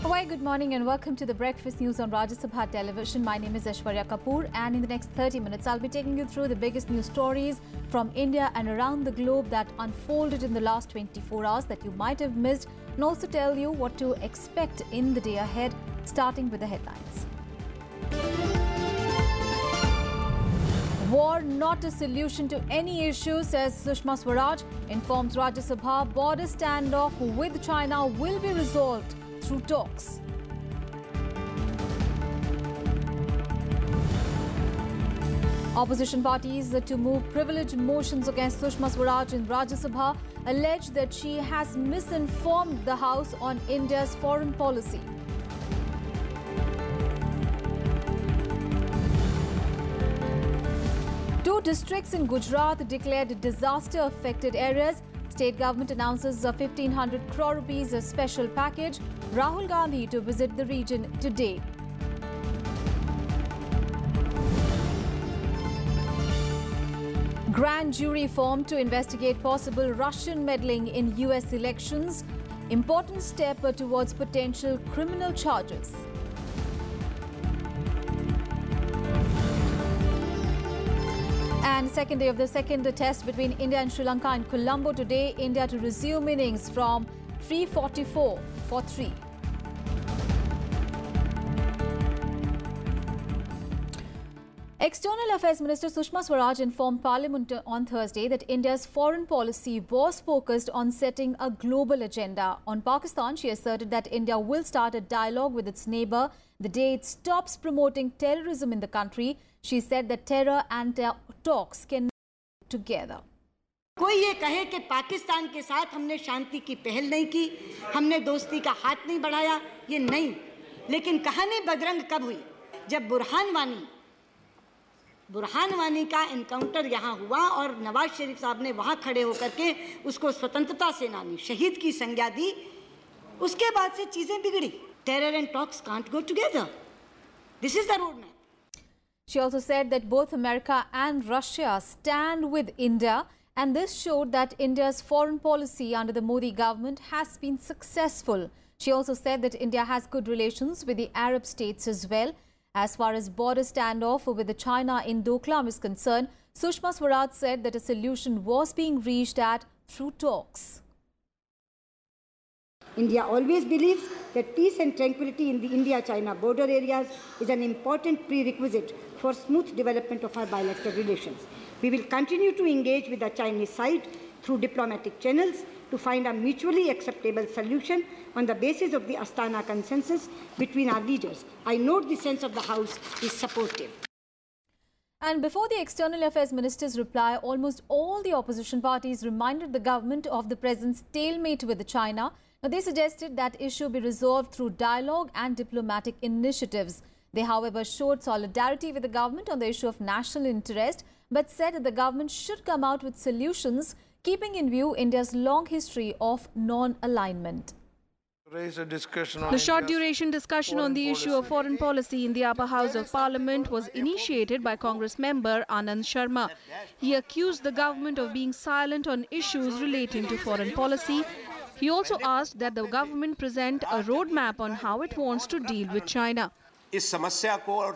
Hi, good morning and welcome to the Breakfast News on Rajya Sabha Television. My name is Aishwarya Kapoor, and in the next 30 minutes I'll be taking you through the biggest news stories from India and around the globe that unfolded in the last 24 hours that you might have missed, and also tell you what to expect in the day ahead, starting with the headlines. War not a solution to any issue, says Sushma Swaraj. Informs Rajya Sabha border standoff with China will be resolved through talks. Opposition parties to move privilege motions against Sushma Swaraj in Rajya Sabha allege that she has misinformed the House on India's foreign policy. Two districts in Gujarat declared disaster-affected areas. State government announces a 1,500 crore rupees special package. Rahul Gandhi to visit the region today. Grand jury formed to investigate possible Russian meddling in US elections. Important step towards potential criminal charges. And second day of the second test between India and Sri Lanka in Colombo today. India to resume innings from 344 for 3. External Affairs Minister Sushma Swaraj informed Parliament on Thursday that India's foreign policy was focused on setting a global agenda. On Pakistan, she asserted that India will start a dialogue with its neighbour the day it stops promoting terrorism in the country. She said that terror and talks can work together. कोई ये कहे कि पाकिस्तान के साथ हमने शांति की पहल नहीं की, हमने दोस्ती का हाथ नहीं बढ़ाया, ये नहीं। लेकिन कहानी बदरंग कब हुई? जब बुरहान वानी का एनकाउंटर यहाँ हुआ और नवाज शरीफ साहब ने वहाँ खड़े होकर के उसको स्वतंत्रता सेनानी शहीद की संज्ञा दी, उसके बाद से चीजें बिगड़ी। Terror and talks can't go together. This is the roadmap. She also said that both America and Russia stand with India, and this showed that India's foreign policy under the Modi government has been successful. She also said that India has good relations with the Arab states as well. As far as border standoff with China in Doklam is concerned, Sushma Swaraj said that a solution was being reached at through talks. India always believes that peace and tranquility in the India-China border areas is an important prerequisite for smooth development of our bilateral relations. We will continue to engage with the Chinese side through diplomatic channels to find a mutually acceptable solution on the basis of the Astana consensus between our leaders. I note the sense of the House is supportive. And before the External Affairs Minister's reply, almost all the opposition parties reminded the government of the present stalemate with China. Now, they suggested that issue be resolved through dialogue and diplomatic initiatives. They, however, showed solidarity with the government on the issue of national interest, but said that the government should come out with solutions, keeping in view India's long history of non-alignment. The short-duration discussion on the issue of foreign policy in the upper house of Parliament was initiated by Congress member Anand Sharma. He accused the government of being silent on issues relating to foreign policy. He also asked that the government present a roadmap on how it wants to deal with China. इस समस्या को और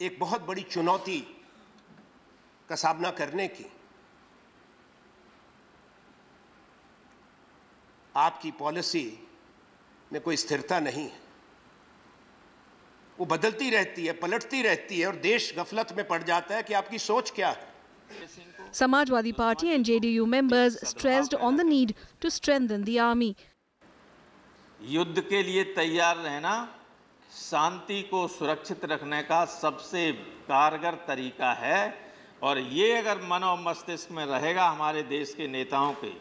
एक बहुत बड़ी चुनौती का सामना करने की आपकी पॉलिसी में कोई स्थिरता नहीं है। वो बदलती रहती है, पलटती रहती है और देश गफलत में पड़ जाता है कि आपकी सोच क्या है। Samajwadi Party and JDU members stressed on the need to strengthen the army. युद्ध के लिए तैयार रहना शांति को सुरक्षित रखने का सबसे कारगर तरीका है और ये अगर मन और मस्तिष्क में रहेगा हमारे देश के नेताओं के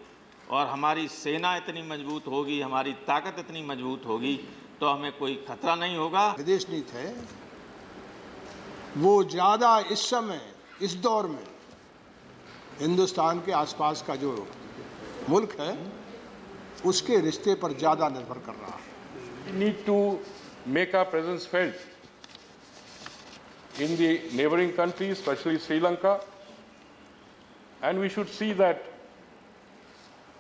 और हमारी सेना इतनी मजबूत होगी, हमारी ताकत इतनी मजबूत होगी तो हमें कोई खतरा नहीं होगा। विदेश नीति है वो ज़्यादा इस समय इस दौर में हिंदुस्तान के आसपास का जो मुल्क है उसके रिश्ते पर ज़्यादा निर्भर कर रहा है। We need to make our presence felt in the neighboring countries, especially Sri Lanka, and we should see that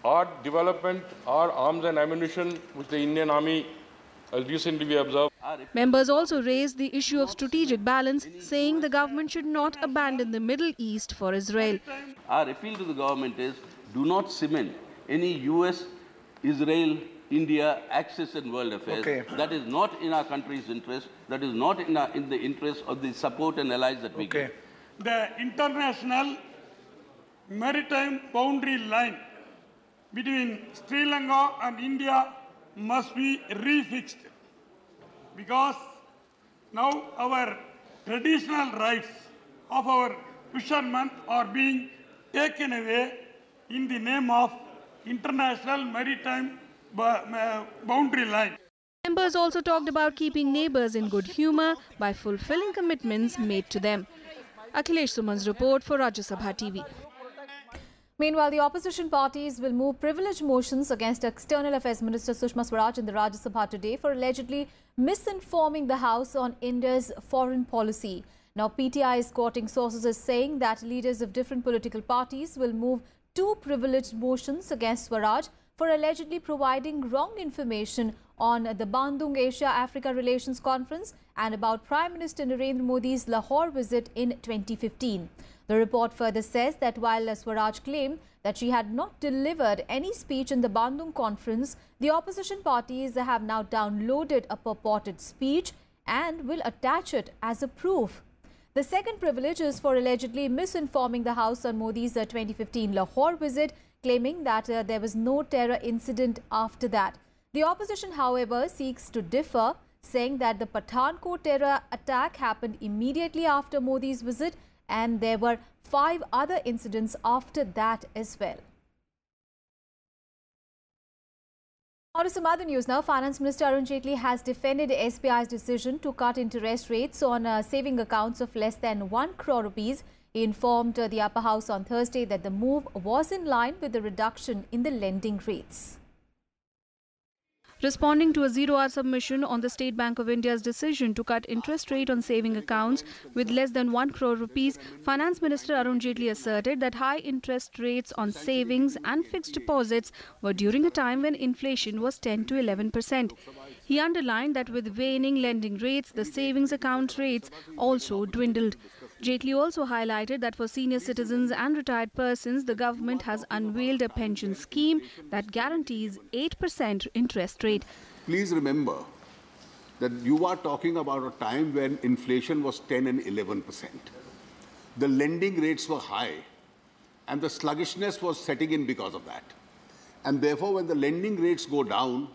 our development, our arms and ammunition, which the Indian Army Recently we observed. Members also raised the issue of strategic balance, saying the government should not abandon the Middle East for Israel. Our appeal to the government is, do not cement any US, Israel, India access in world affairs. Okay. That is not in our country's interest. That is not in the interest of the support and allies that we get. The international maritime boundary line between Sri Lanka and India must be refixed, because now our traditional rights of our fishermen are being taken away in the name of international maritime boundary line. Members also talked about keeping neighbours in good humour by fulfilling commitments made to them. Akhilesh Suman's report for Rajya Sabha TV. Meanwhile, the opposition parties will move privilege motions against External Affairs Minister Sushma Swaraj in the Rajya Sabha today for allegedly misinforming the House on India's foreign policy. Now, PTI is quoting sources as saying that leaders of different political parties will move 2 privilege motions against Swaraj for allegedly providing wrong information on the Bandung Asia-Africa Relations Conference and about Prime Minister Narendra Modi's Lahore visit in 2015. The report further says that while Swaraj claimed that she had not delivered any speech in the Bandung conference, the opposition parties have now downloaded a purported speech and will attach it as a proof. The second privilege is for allegedly misinforming the House on Modi's 2015 Lahore visit, claiming that there was no terror incident after that. The opposition, however, seeks to differ, saying that the Pathankot terror attack happened immediately after Modi's visit and there were 5 other incidents after that as well. On to some other news now. Finance Minister Arun Jaitley has defended SBI's decision to cut interest rates on saving accounts of less than 1 crore rupees. He informed the upper house on Thursday that the move was in line with the reduction in the lending rates. Responding to a zero-hour submission on the State Bank of India's decision to cut interest rate on saving accounts with less than 1 crore rupees, Finance Minister Arun Jaitley asserted that high interest rates on savings and fixed deposits were during a time when inflation was 10 to 11%. He underlined that with waning lending rates, the savings account rates also dwindled. Jaitley also highlighted that for senior citizens and retired persons, the government has unveiled a pension scheme that guarantees 8% interest rate. Please remember that you are talking about a time when inflation was 10 and 11%. The lending rates were high and the sluggishness was setting in because of that. And therefore, when the lending rates go down,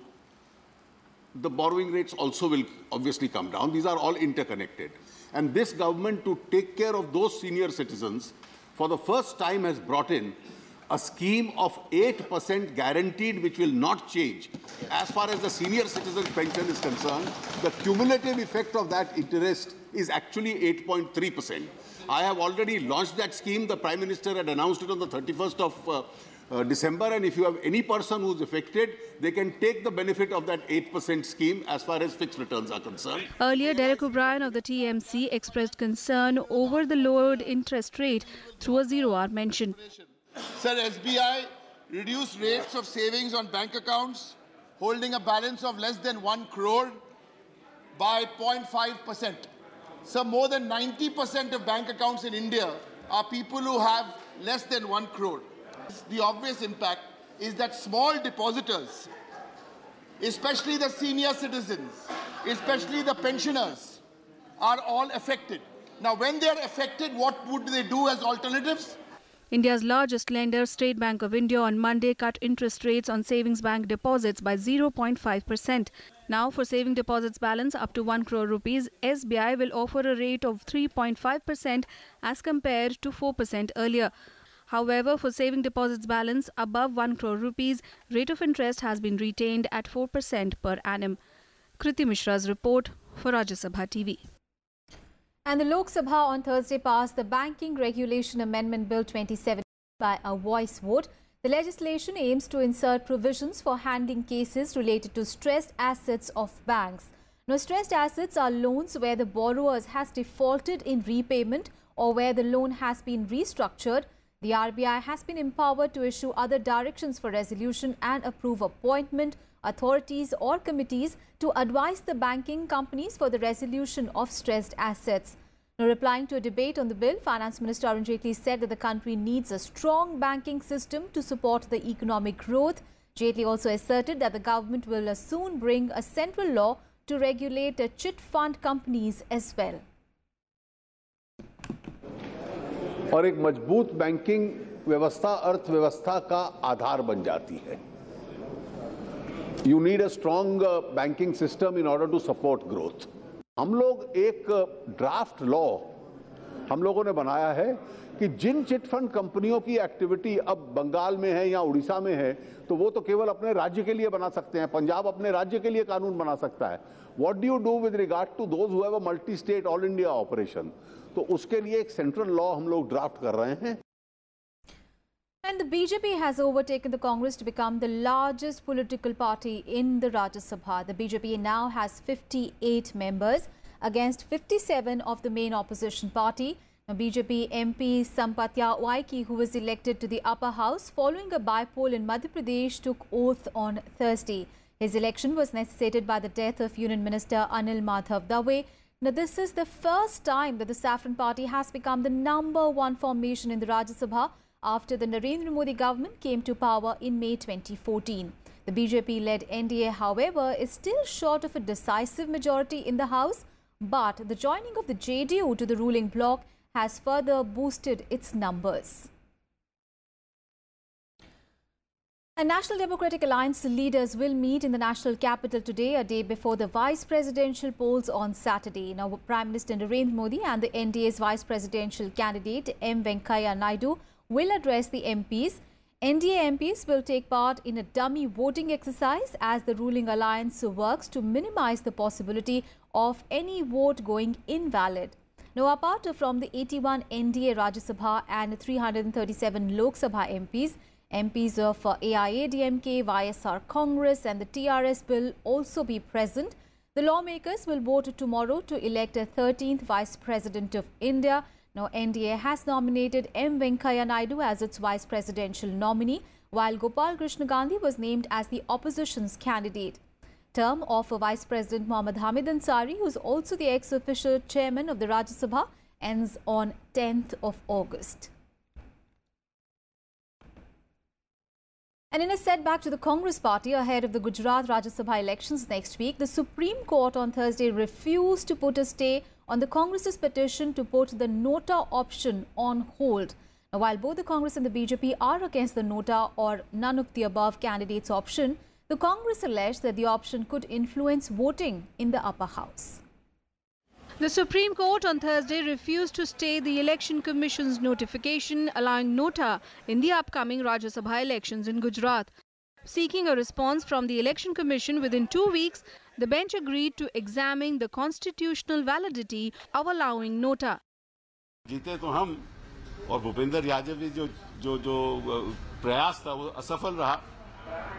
the borrowing rates also will obviously come down. These are all interconnected. And this government, to take care of those senior citizens, for the first time has brought in a scheme of 8% guaranteed, which will not change. As far as the senior citizen pension is concerned, the cumulative effect of that interest is actually 8.3%. I have already launched that scheme. The Prime Minister had announced it on the 31st of December, and if you have any person who's affected, they can take the benefit of that 8% scheme as far as fixed returns are concerned. Earlier, Derek O'Brien of the TMC expressed concern over the lowered interest rate through a zero-hour mention. Sir, SBI reduced rates of savings on bank accounts holding a balance of less than 1 crore by 0.5%. So more than 90% of bank accounts in India are people who have less than 1 crore. The obvious impact is that small depositors, especially the senior citizens, especially the pensioners, are all affected. Now, when they are affected, what would they do as alternatives? India's largest lender, State Bank of India, on Monday cut interest rates on savings bank deposits by 0.5%. Now, for saving deposits balance up to 1 crore rupees, SBI will offer a rate of 3.5% as compared to 4% earlier. However, for saving deposits balance above 1 crore rupees, rate of interest has been retained at 4% per annum. Kriti Mishra's report for Rajya Sabha TV. And the Lok Sabha on Thursday passed the Banking Regulation Amendment Bill 27 by a voice vote. The legislation aims to insert provisions for handling cases related to stressed assets of banks. Now, stressed assets are loans where the borrower has defaulted in repayment or where the loan has been restructured. The RBI has been empowered to issue other directions for resolution and approve appointment authorities or committees to advise the banking companies for the resolution of stressed assets. Now, replying to a debate on the bill, Finance Minister Arun Jaitley said that the country needs a strong banking system to support the economic growth. Jaitley also asserted that the government will soon bring a central law to regulate chit fund companies as well. और एक मजबूत banking व्यवस्था अर्थव्यवस्था का आधार बन जाती है. You need a strong banking system in order to support growth. हम लोग एक ड्राफ्ट लॉ हम लोगों ने बनाया है कि जिन चिट फंड कंपनियों की एक्टिविटी अब बंगाल में है या उड़ीसा में है तो वो तो केवल अपने राज्य के लिए बना सकते हैं. पंजाब अपने राज्य के लिए कानून बना सकता है. What do you do with regard to those who have a multi state all India operation? तो उसके लिए एक सेंट्रल लॉ हम लोग ड्राफ्ट कर रहे हैं. And the BJP has overtaken the Congress to become the largest political party in the Rajya Sabha. The BJP now has 58 members against 57 of the main opposition party. Now, BJP MP Sampatya Waiki, who was elected to the upper house following a by-poll in Madhya Pradesh, took oath on Thursday. His election was necessitated by the death of Union Minister Anil Madhav Dave. Now, this is the first time that the Saffron Party has become the #1 formation in the Rajya Sabha after the Narendra Modi government came to power in May 2014. The BJP-led NDA, however, is still short of a decisive majority in the House, but the joining of the JDU to the ruling bloc has further boosted its numbers. And National Democratic Alliance leaders will meet in the national capital today, a day before the vice presidential polls on Saturday. Now, Prime Minister Narendra Modi and the NDA's vice presidential candidate M. Venkaiah Naidu will address the MPs. NDA MPs will take part in a dummy voting exercise as the ruling alliance works to minimize the possibility of any vote going invalid. Now, apart from the 81 NDA Rajya Sabha and 337 Lok Sabha MPs of AIADMK, YSR Congress and the TRS will also be present. The lawmakers will vote tomorrow to elect a 13th Vice President of India. Now, NDA has nominated M. Venkaiah Naidu as its vice presidential nominee, while Gopal Krishna Gandhi was named as the opposition's candidate. Term of Vice President Mohammad Hamid Ansari, who is also the ex-official chairman of the Rajya Sabha, ends on 10th of August. And in a setback to the Congress party ahead of the Gujarat Rajya Sabha elections next week, the Supreme Court on Thursday refused to put a stay on the Congress's petition to put the Nota option on hold. Now, while both the Congress and the BJP are against the Nota or none of the above candidates option, the Congress alleged that the option could influence voting in the upper house. The Supreme Court on Thursday refused to stay the Election Commission's notification allowing Nota in the upcoming Rajya Sabha elections in Gujarat. Seeking a response from the Election Commission within 2 weeks, the bench agreed to examine the constitutional validity of allowing Nota. जीते तो हम और भूपेंद्र यादव जी जो प्रयास था वो असफल रहा,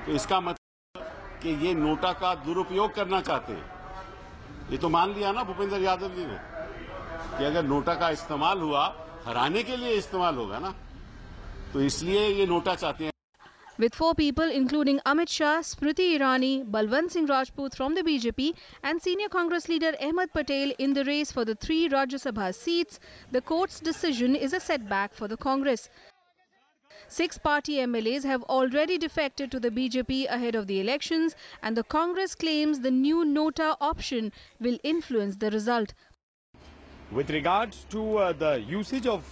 तो इसका मतलब कि ये नोटा का दुरुपयोग करना चाहते हैं. ये तो मान लिया ना भूपेंद्र यादव जी ने कि अगर नोटा का इस्तेमाल हुआ हराने के लिए इस्तेमाल होगा ना, तो इसलिए ये नोटा चाहते हैं. With 4 people including Amit Shah, Smriti Irani, Balwant Singh Rajput from the BJP and senior Congress leader Ahmed Patel in the race for the 3 Rajya Sabha seats, the court's decision is a setback for the Congress. 6 party MLAs have already defected to the BJP ahead of the elections, and the Congress claims the new Nota option will influence the result. With regards to the usage of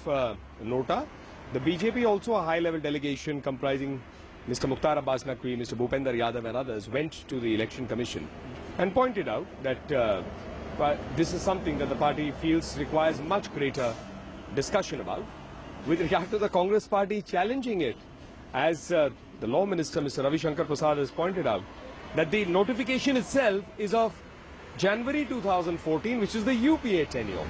Nota, the BJP, also a high-level delegation comprising Mr. Mukhtar Abbas Naqvi, Mr. Bhupender Yadav and others went to the Election Commission and pointed out that this is something that the party feels requires much greater discussion about. With regard to the Congress party challenging it, as the Law Minister, Mr. Ravi Shankar Prasad, has pointed out, that the notification itself is of January 2014, which is the UPA tenure.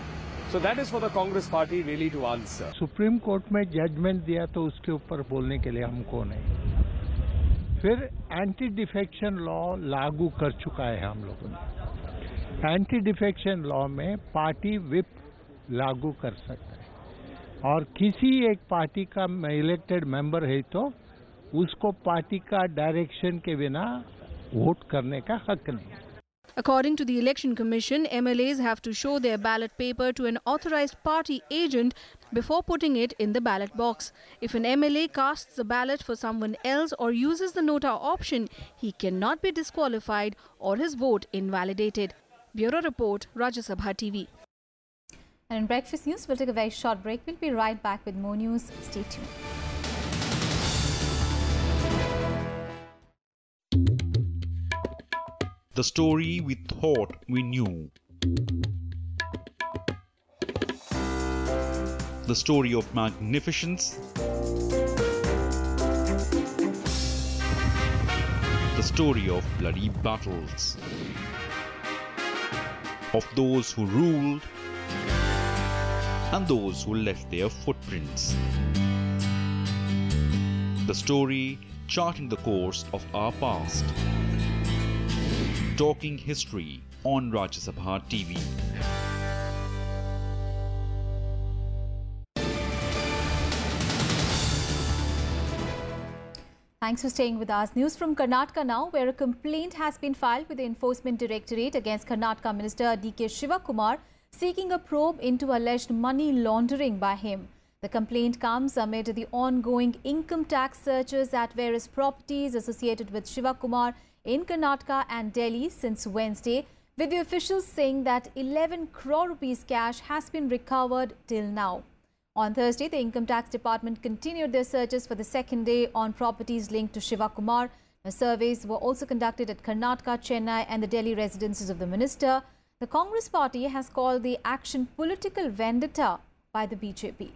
So that is for the Congress party really to answer. Supreme court में judgement दिया तो उसके ऊपर बोलने के लिए हम कौन है. फिर एंटी डिफेक्शन लॉ लागू कर चुका है हम लोगों ने. एंटी डिफेक्शन लॉ में पार्टी विप लागू कर सकता है और किसी एक पार्टी का इलेक्टेड मेंबर है तो उसको पार्टी का डायरेक्शन के बिना वोट करने का हक नहीं। According to the Election Commission, MLAs have to show their ballot paper to an authorized party agent before putting it in the ballot box. If an MLA casts the ballot for someone else or uses the nota option, he cannot be disqualified or his vote invalidated. Bureau Report, Rajya Sabha TV. And in Breakfast News, we'll take a very short break. We'll be right back with more news. Stay tuned. The story we thought we knew. The story of magnificence. The story of bloody battles. Of those who ruled and those who left their footprints. The story charting the course of our past. Talking History on Rajya Sabha TV. Thanks for staying with us. News from Karnataka now, where a complaint has been filed with the Enforcement Directorate against Karnataka Minister D.K. Shivakumar, seeking a probe into alleged money laundering by him. The complaint comes amid the ongoing income tax searches at various properties associated with Shivakumar in Karnataka and Delhi since Wednesday, with the officials saying that 11 crore rupees cash has been recovered till now. On Thursday, the Income Tax Department continued their searches for the second day on properties linked to Shivakumar. The surveys were also conducted at Karnataka, Chennai and the Delhi residences of the minister. The Congress party has called the action political vendetta by the BJP.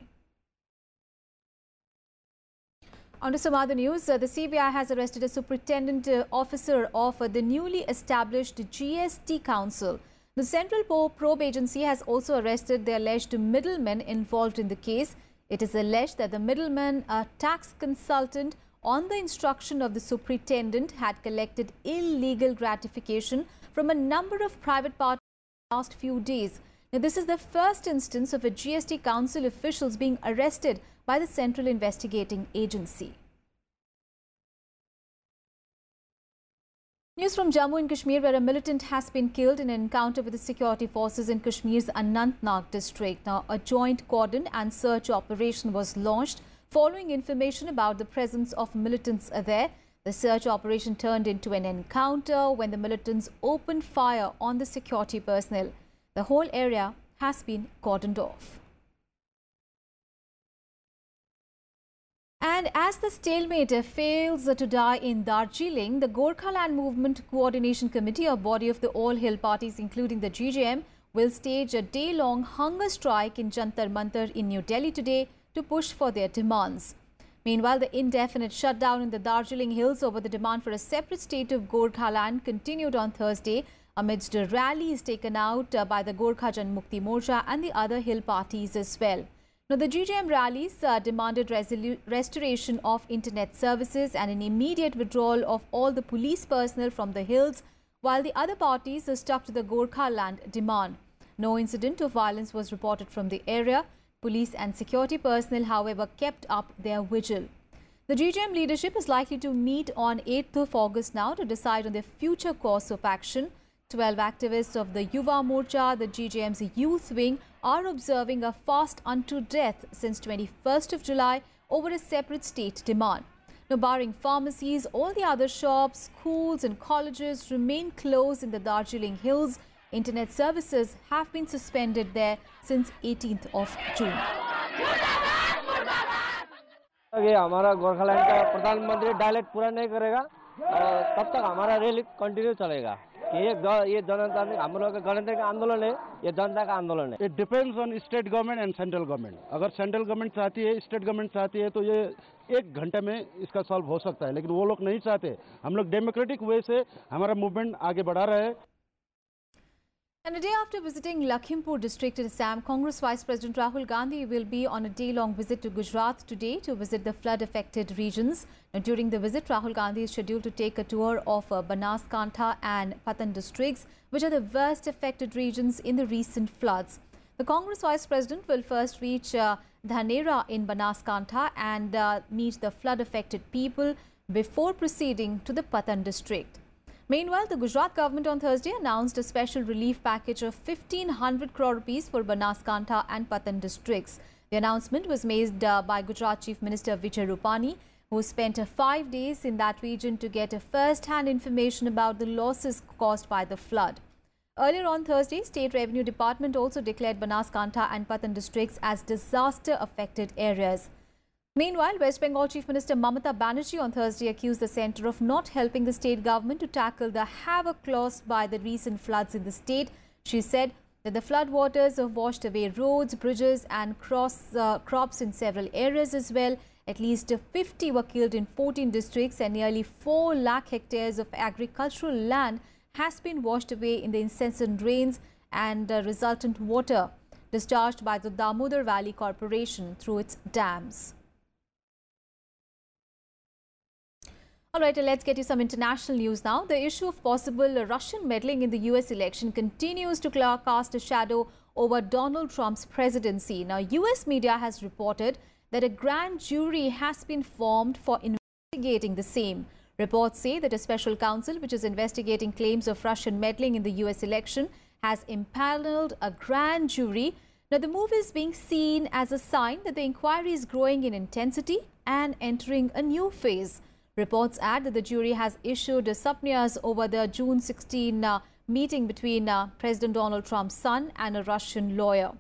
On to some other news, the CBI has arrested a superintendent officer of the newly established GST Council. The Central Probe Agency has also arrested the alleged middleman involved in the case. It is alleged that the middleman, a tax consultant, on the instruction of the superintendent, had collected illegal gratification from a number of private parties in the last few days. Now, this is the first instance of a GST Council officials being arrested by the Central Investigating Agency. News from Jammu and Kashmir, where a militant has been killed in an encounter with the security forces in Kashmir's Anantnag district. Now, a joint cordon and search operation was launched following information about the presence of militants there. The search operation turned into an encounter when the militants opened fire on the security personnel. The whole area has been cordoned off. And as the stalemate fails to die in Darjeeling, the Gorkhaland Movement Coordination Committee, a body of the all hill parties including the GJM, will stage a day-long hunger strike in Jantar Mantar in New Delhi today to push for their demands. Meanwhile, the indefinite shutdown in the Darjeeling Hills over the demand for a separate state of Gorkhaland continued on Thursday amidst rallies taken out by the Gorkha Jan Mukti Morcha and the other hill parties as well. Now, the GJM rallies demanded restoration of internet services and an immediate withdrawal of all the police personnel from the hills, while the other parties stuck to the Gorkhaland demand. No incident of violence was reported from the area. Police and security personnel, however, kept up their vigil. The GJM leadership is likely to meet on 8th of August now to decide on their future course of action. 12 activists of the Yuva Morcha, the GJM's youth wing, are observing a fast unto death since 21st of July over a separate state demand. Now, barring pharmacies, all the other shops, schools and colleges remain closed in the Darjeeling Hills. Internet services have been suspended there since 18th of June. हमारा गोरखालैंड का प्रधानमंत्री dialect पूरा नहीं करेगा तब तक हमारा rally continue चलेगा ये जनतांत्रिक हम लोग का गणतंत्र आंदोलन है ये जनता का आंदोलन है. It depends on state government and central government. अगर सेंट्रल गवर्नमेंट चाहती है स्टेट गवर्नमेंट चाहती है तो ये 1 घंटे में इसका सॉल्व हो सकता है, लेकिन वो लोग नहीं चाहते. हम लोग डेमोक्रेटिक वे से हमारा मूवमेंट आगे बढ़ा रहे हैं. And a day after visiting Lakhimpur district in Assam, Congress Vice President Rahul Gandhi will be on a day-long visit to Gujarat today to visit the flood-affected regions. Now, during the visit, Rahul Gandhi is scheduled to take a tour of Banaskantha and Patan districts, which are the worst affected regions in the recent floods. The Congress Vice President will first reach Dhanera in Banaskantha and meet the flood-affected people before proceeding to the Patan district. Meanwhile, the Gujarat government on Thursday announced a special relief package of 1,500 crore rupees for Banaskantha and Patan districts. The announcement was made by Gujarat Chief Minister Vijay Rupani, who spent 5 days in that region to get first-hand information about the losses caused by the flood. Earlier on Thursday, State Revenue Department also declared Banaskantha and Patan districts as disaster-affected areas. Meanwhile, West Bengal Chief Minister Mamata Banerjee on Thursday accused the centre of not helping the state government to tackle the havoc caused by the recent floods in the state. She said that the flood waters have washed away roads, bridges and crops in several areas as well. At least 50 were killed in 14 districts and nearly 4 lakh hectares of agricultural land has been washed away in the incessant rains and resultant water discharged by the Damodar Valley Corporation through its dams. Alright, let's get you some international news now. The issue of possible Russian meddling in the US election continues to cast a shadow over Donald Trump's presidency. Now, US media has reported that a grand jury has been formed for investigating the same. Reports say that a special counsel which is investigating claims of Russian meddling in the US election has impaneled a grand jury. Now, the move is being seen as a sign that the inquiry is growing in intensity and entering a new phase. Reports add that the jury has issued subpoenas over the June 16 meeting between President Donald Trump's son and a Russian lawyer.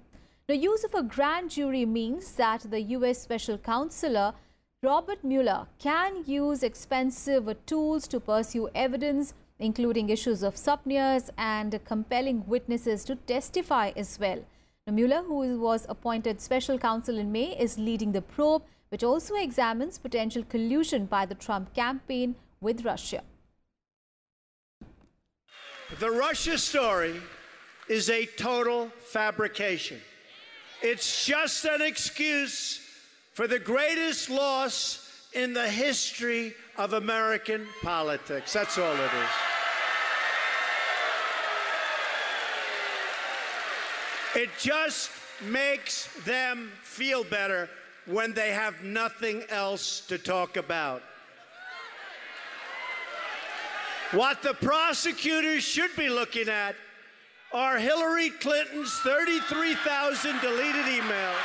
The use of a grand jury means that the U.S. Special Counselor Robert Mueller can use expensive tools to pursue evidence, including issues of subpoenas and compelling witnesses to testify as well. Now, Mueller, who was appointed special counsel in May, is leading the probe, which also examines potential collusion by the Trump campaign with Russia. The Russia story is a total fabrication. It's just an excuse for the greatest loss in the history of American politics. That's all it is. It just makes them feel better when they have nothing else to talk about. What the prosecutors should be looking at are Hillary Clinton's 33,000 deleted emails.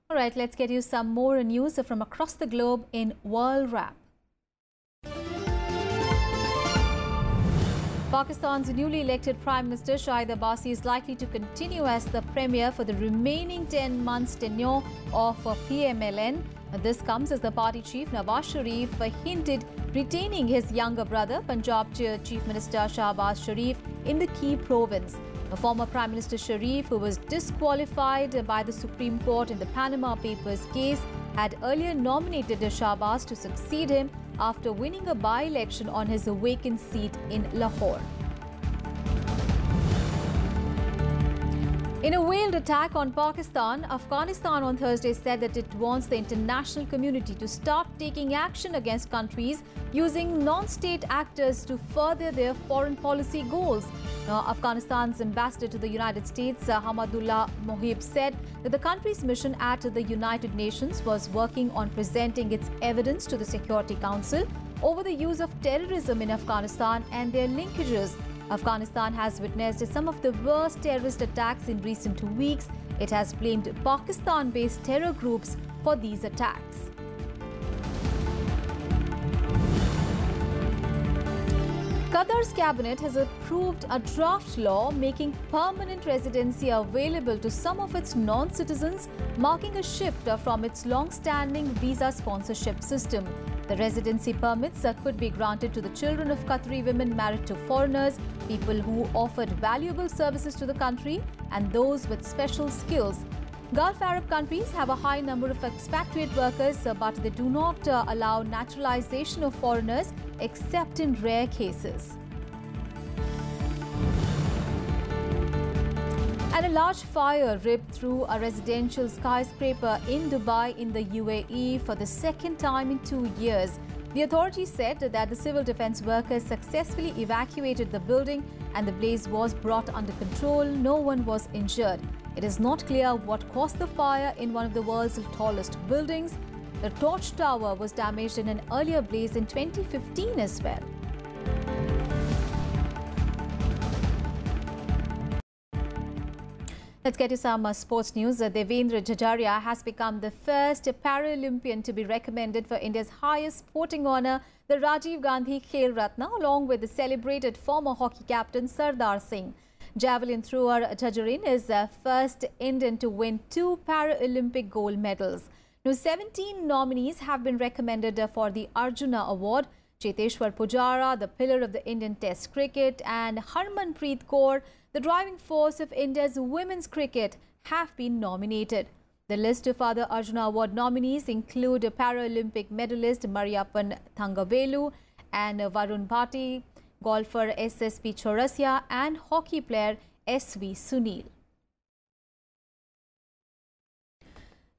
All right, let's get you some more news from across the globe in World Wrap. Pakistan's newly elected Prime Minister Shahid Abbasi is likely to continue as the Premier for the remaining 10 months tenure of PMLN. This comes as the party chief Nawaz Sharif hinted retaining his younger brother, Punjab Chief Minister Shahbaz Sharif, in the key province. The former Prime Minister Sharif, who was disqualified by the Supreme Court in the Panama Papers case, had earlier nominated Shahbaz to succeed him after winning a by-election on his vacant seat in Lahore. In a veiled attack on Pakistan, Afghanistan on Thursday said that it wants the international community to start taking action against countries using non-state actors to further their foreign policy goals. Now, Afghanistan's ambassador to the United States, Hamadullah Mohib, said that the country's mission at the United Nations was working on presenting its evidence to the Security Council over the use of terrorism in Afghanistan and their linkages. Afghanistan has witnessed some of the worst terrorist attacks in recent weeks. It has blamed Pakistan-based terror groups for these attacks. Qatar's cabinet has approved a draft law making permanent residency available to some of its non-citizens, marking a shift from its long-standing visa sponsorship system. The residency permits could be granted to the children of Qatari women married to foreigners, people who offered valuable services to the country, and those with special skills. Gulf Arab countries have a high number of expatriate workers, but they do not allow naturalization of foreigners except in rare cases. And a large fire ripped through a residential skyscraper in Dubai in the UAE for the second time in 2 years. The authorities said that the civil defense workers successfully evacuated the building and the blaze was brought under control. No one was injured. It is not clear what caused the fire in one of the world's tallest buildings. The torch tower was damaged in an earlier blaze in 2015 as well. Let's get to some sports news. Devendra Jhajaria has become the first Paralympian to be recommended for India's highest sporting honour, the Rajiv Gandhi Khel Ratna, along with the celebrated former hockey captain Sardar Singh. Javelin thrower Jhajarin is the first Indian to win 2 Paralympic gold medals. Now, 17 nominees have been recommended for the Arjuna Award. Cheteshwar Pujara, the pillar of the Indian Test cricket, and Harmanpreet Kaur, the driving force of India's women's cricket, have been nominated. The list of other Arjuna Award nominees include Paralympic medalist Mariyappan Thangavelu and Varun Bhati, golfer SSP Chaurasia, and hockey player SV Sunil.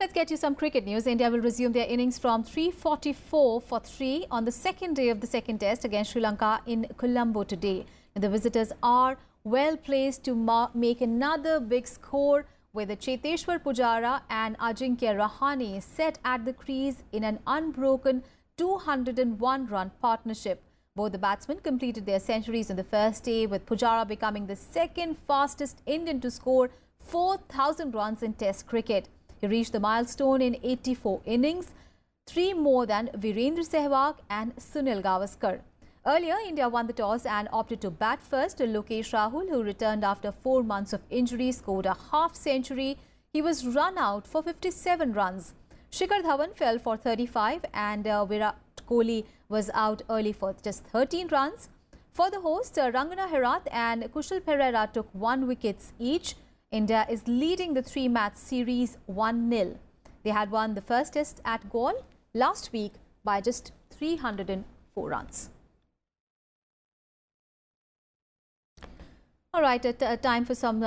Let's get you some cricket news. India will resume their innings from 344 for 3 on the second day of the second test against Sri Lanka in Colombo today. The visitors are well placed to make another big score with Cheteshwar Pujara and Ajinkya Rahane set at the crease in an unbroken 201-run partnership. Both the batsmen completed their centuries in the first day, with Pujara becoming the second fastest Indian to score 4,000 runs in Test cricket. He reached the milestone in 84 innings, 3 more than Virendra Sehwag and Sunil Gavaskar. Earlier, India won the toss and opted to bat first. Lokesh Rahul, who returned after 4 months of injury, scored a half-century. He was run out for 57 runs. Shikhar Dhawan fell for 35 and Virat Kohli was out early for just 13 runs. For the hosts, Rangana Herath and Kushal Perera took 1 wicket each. India is leading the 3-match series 1-0. They had won the first test at Galle last week by just 304 runs. All right, time for some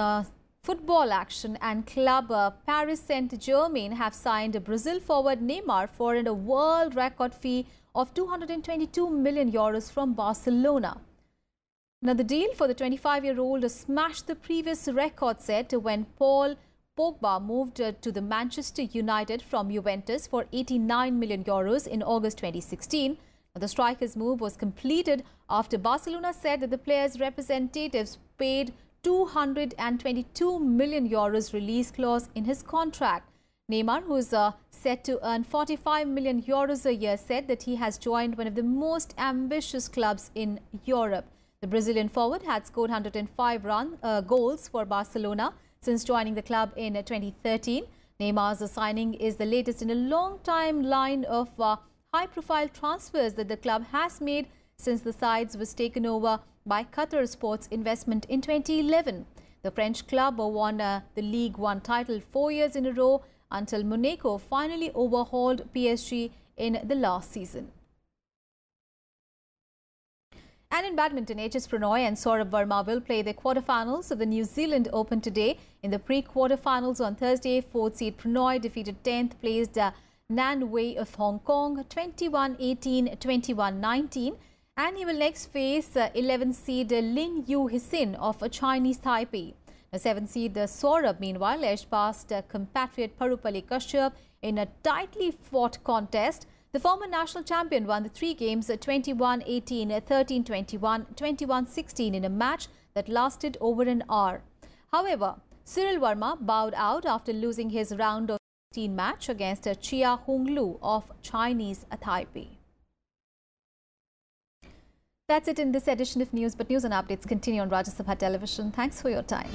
football action, and club Paris Saint-Germain have signed Brazil forward Neymar for a world record fee of €222 million from Barcelona. Now, the deal for the 25-year-old smashed the previous record set when Paul Pogba moved to the Manchester United from Juventus for €89 million in August 2016. The striker's move was completed after Barcelona said that the player's representatives paid €222 million release clause in his contract. Neymar, who is set to earn €45 million a year, said that he has joined one of the most ambitious clubs in Europe. The Brazilian forward had scored 105 goals for Barcelona since joining the club in 2013. Neymar's signing is the latest in a long-time line of high-profile transfers that the club has made since the sides was taken over by Qatar Sports Investment in 2011. The French club won the Ligue 1 title 4 years in a row until Monaco finally overhauled PSG in the last season. And in badminton, HS Prannoy and Saurabh Verma will play the quarterfinals of the New Zealand Open today. In the pre-quarterfinals on Thursday, 4th seed Prannoy defeated 10th placed Nan Wei of Hong Kong 21-18, 21-19. And he will next face 11th seed Lin Yu Hisin of Chinese Taipei. The 7th seed Saurabh, meanwhile, edged past compatriot Parupalli Kashyap in a tightly fought contest. The former national champion won the 3 games 21-18, 13-21, 21-16 in a match that lasted over an hour. However, Cyril Verma bowed out after losing his round of 16 match against Chia Honglu of Chinese Taipei. That's it in this edition of News, but news and updates continue on Rajya Sabha Television. Thanks for your time.